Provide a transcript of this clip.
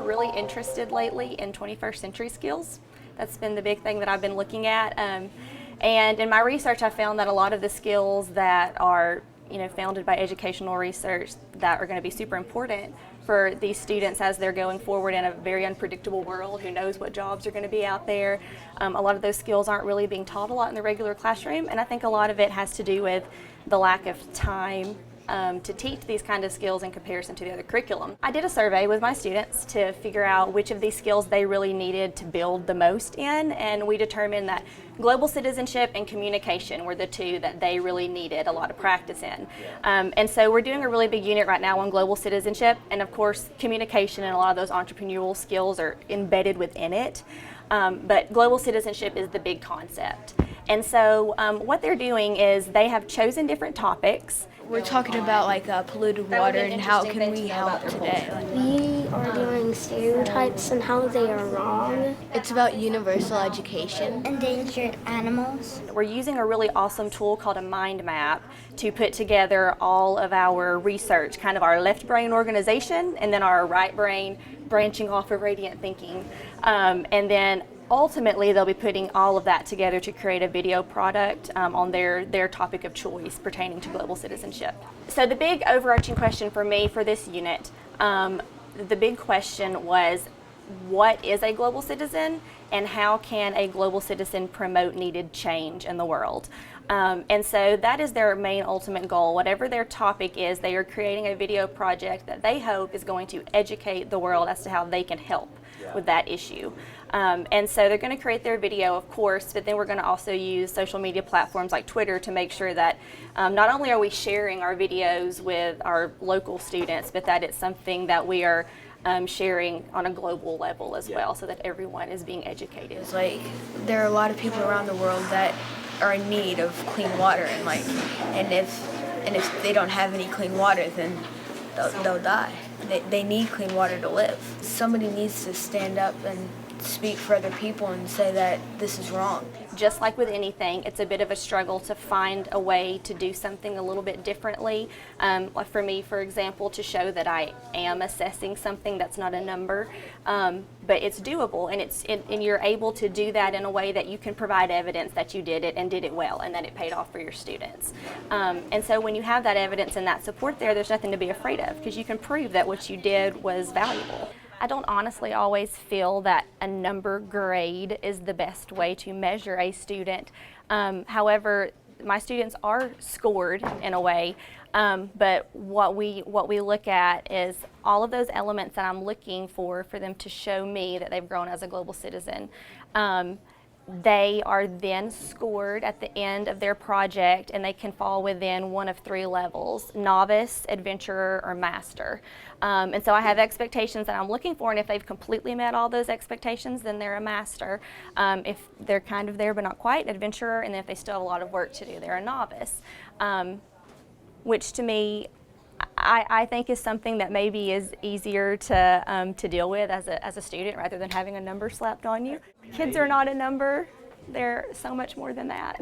really interested lately in 21st century skills. That's been the big thing that I've been looking at. And in my research, I found that a lot of the skills that are founded by educational research that are going to be super important for these students as they're going forward in a very unpredictable world. Who knows what jobs are going to be out there? A lot of those skills aren't really being taught a lot in the regular classroom, and I think a lot of it has to do with the lack of time to teach these kind of skills in comparison to the other curriculum. I did a survey with my students to figure out which of these skills they really needed to build the most in, and we determined that global citizenship and communication were the two that they really needed a lot of practice in. And so we're doing a really big unit right now on global citizenship, and of course communication and a lot of those entrepreneurial skills are embedded within it. But global citizenship is the big concept. And so what they're doing is they have chosen different topics. We're talking about polluted water and how can we help today. We are doing stereotypes and how they are wrong. It's about universal education. Endangered animals. We're using a really awesome tool called a mind map to put together all of our research, kind of our left brain organization and then our right brain branching off of radiant thinking. And then ultimately, they'll be putting all of that together to create a video product on their topic of choice pertaining to global citizenship. So the big overarching question for me for this unit, the big question was, what is a global citizen and how can a global citizen promote needed change in the world? And so that is their main ultimate goal. Whatever their topic is, they are creating a video project that they hope is going to educate the world as to how they can help with that issue. And so they're going to create their video, of course, but then we're going to also use social media platforms like Twitter to make sure that not only are we sharing our videos with our local students, but that it's something that we are sharing on a global level as well, so that everyone is being educated. It's there are a lot of people around the world that are in need of clean water, and if they don't have any clean water, then they'll die. They need clean water to live. Somebody needs to stand up and speak for other people and say that this is wrong. Just like with anything, it's a bit of a struggle to find a way to do something a little bit differently. Like for me, for example, to show that I am assessing something that's not a number, but it's doable, and you're able to do that in a way that you can provide evidence that you did it and did it well and that it paid off for your students. And so when you have that evidence and that support there's nothing to be afraid of, because you can prove that what you did was valuable. I don't honestly always feel that a number grade is the best way to measure a student. However, my students are scored in a way, but what we look at is all of those elements that I'm looking for them to show me that they've grown as a global citizen. They are then scored at the end of their project, and they can fall within one of three levels: novice, adventurer, or master. And so I have expectations that I'm looking for, and if they've completely met all those expectations, then they're a master. If they're kind of there but not quite, adventurer, and then if they still have a lot of work to do, they're a novice. Which to me, I think is something that maybe is easier to deal with as a student rather than having a number slapped on you. Kids are not a number. They're so much more than that.